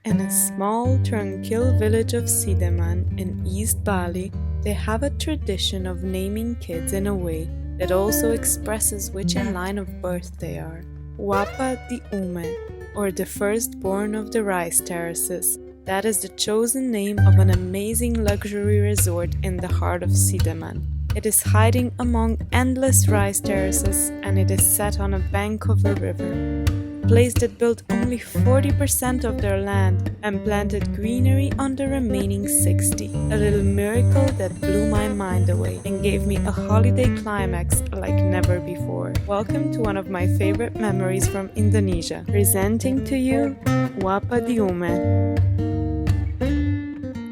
In a small, tranquil village of Sideman in East Bali, they have a tradition of naming kids in a way that also expresses which in line of birth they are. Wapa di Ume, or the firstborn of the rice terraces. That is the chosen name of an amazing luxury resort in the heart of Sideman. It is hiding among endless rice terraces and it is set on a bank of a river. A place that built only 40% of their land and planted greenery on the remaining 60. A little miracle that blew my mind away and gave me a holiday climax like never before. Welcome to one of my favorite memories from Indonesia. Presenting to you Wapa di Ume.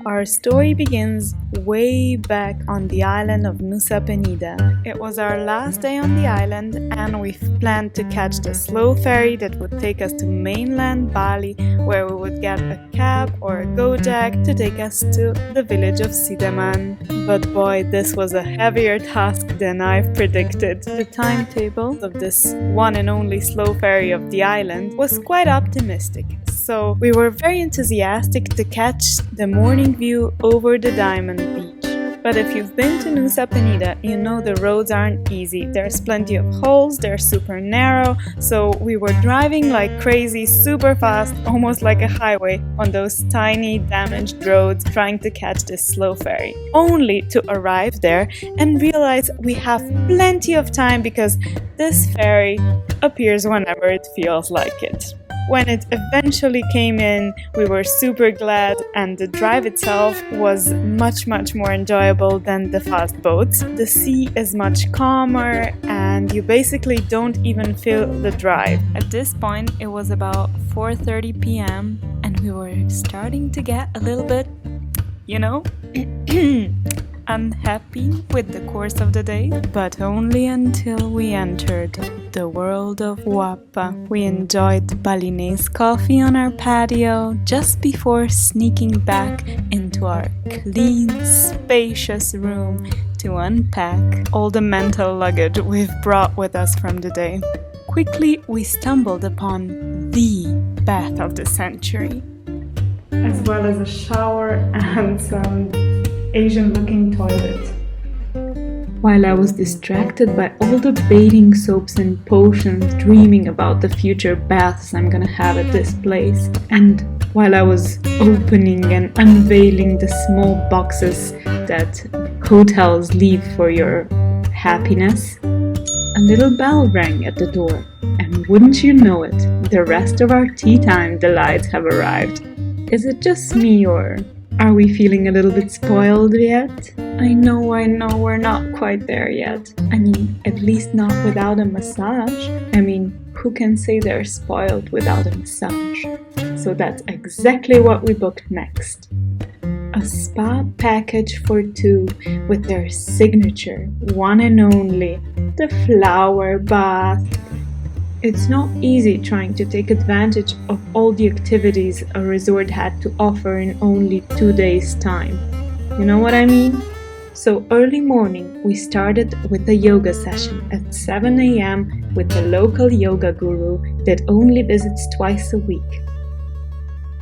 Our story begins way back on the island of Nusa Penida. It was our last day on the island and we planned to catch the slow ferry that would take us to mainland Bali, where we would get a cab or a Gojek to take us to the village of Sideman. But boy, this was a heavier task than I've predicted. The timetable of this one and only slow ferry of the island was quite optimistic. So we were very enthusiastic to catch the morning view over the Diamond Beach. But if you've been to Nusa Penida, you know the roads aren't easy. There's plenty of holes, they're super narrow, so we were driving like crazy, super fast, almost like a highway, on those tiny, damaged roads trying to catch this slow ferry. Only to arrive there and realize we have plenty of time because this ferry appears whenever it feels like it. When it eventually came in, we were super glad, and the drive itself was much more enjoyable than the fast boats. The sea is much calmer and you basically don't even feel the drive. At this point, it was about 4:30 p.m. and we were starting to get a little bit, unhappy with the course of the day, but only until we entered the world of Wapa. We enjoyed Balinese coffee on our patio just before sneaking back into our clean, spacious room to unpack all the mental luggage we've brought with us from the day. Quickly, we stumbled upon the bath of the century, as well as a shower and some Asian-looking toilet. While I was distracted by all the bathing soaps and potions, dreaming about the future baths I'm gonna have at this place, and while I was opening and unveiling the small boxes that hotels leave for your happiness, a little bell rang at the door, and wouldn't you know it, the rest of our tea time delights have arrived. Is it just me, or are we feeling a little bit spoiled yet? I know, we're not quite there yet. I mean, at least not without a massage. I mean, who can say they're spoiled without a massage? So that's exactly what we booked next. A spa package for two with their signature, one and only, the flower bath. It's not easy trying to take advantage of all the activities a resort had to offer in only 2 days' time. You know what I mean? So early morning, we started with a yoga session at 7 a.m. with the local yoga guru that only visits twice a week.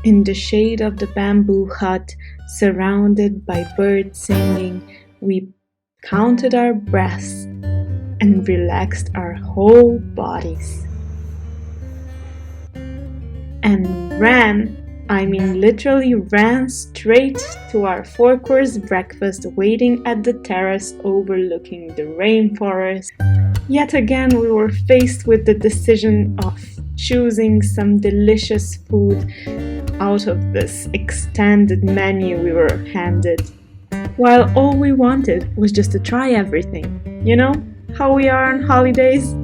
In the shade of the bamboo hut, surrounded by birds singing, we counted our breaths and relaxed our whole bodies. And literally ran straight to our 4-course breakfast waiting at the terrace overlooking the rainforest. Yet again, we were faced with the decision of choosing some delicious food out of this extended menu we were handed, while all we wanted was just to try everything. You know how we are on holidays?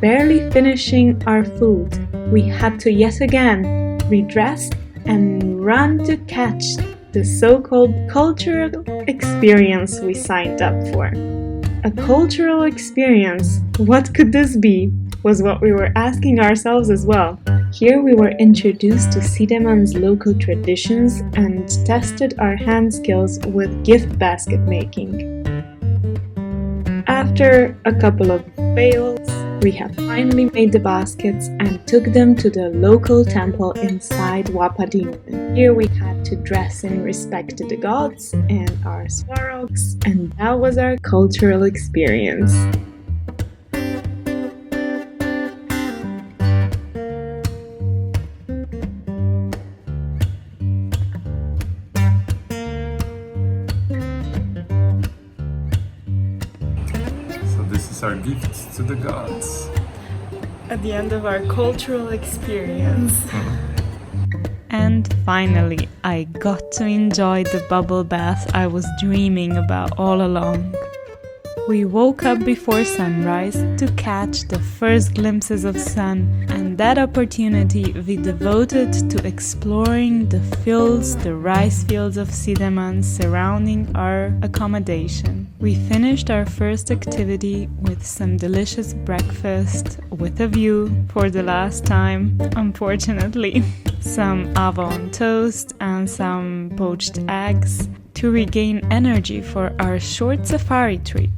Barely finishing our food, we had to yet again redress and run to catch the so-called cultural experience we signed up for. A cultural experience? What could this be? Was what we were asking ourselves as well. Here we were introduced to Sideman's local traditions and tested our hand skills with gift basket making. After a couple of fails, we have finally made the baskets and took them to the local temple inside Wapa di Ume. Here we had to dress in respect to the gods and our swarogs, and that was our cultural experience. This is our gift to the gods. At the end of our cultural experience. And finally, I got to enjoy the bubble bath I was dreaming about all along. We woke up before sunrise to catch the first glimpses of sun, and that opportunity we devoted to exploring the rice fields of Sidemen surrounding our accommodation. We finished our first activity with some delicious breakfast with a view for the last time, unfortunately. Some avon toast and some poached eggs to regain energy for our short safari trip,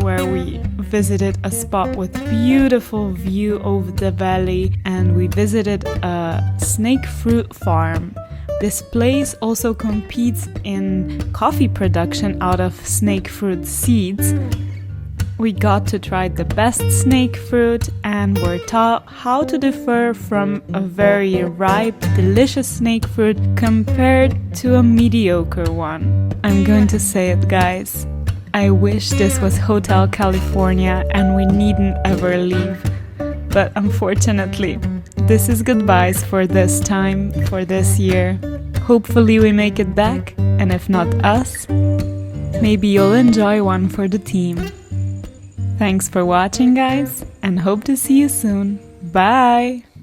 where we visited a spot with beautiful view over the valley, and we visited a snake fruit farm. This place also competes in coffee production out of snake fruit seeds. We got to try the best snake fruit and were taught how to differ from a very ripe, delicious snake fruit compared to a mediocre one. I'm going to say it, guys. I wish this was Hotel California and we needn't ever leave. But unfortunately, this is goodbyes for this time, for this year. Hopefully we make it back, and if not us, maybe you'll enjoy one for the team. Thanks for watching, guys, and hope to see you soon. Bye!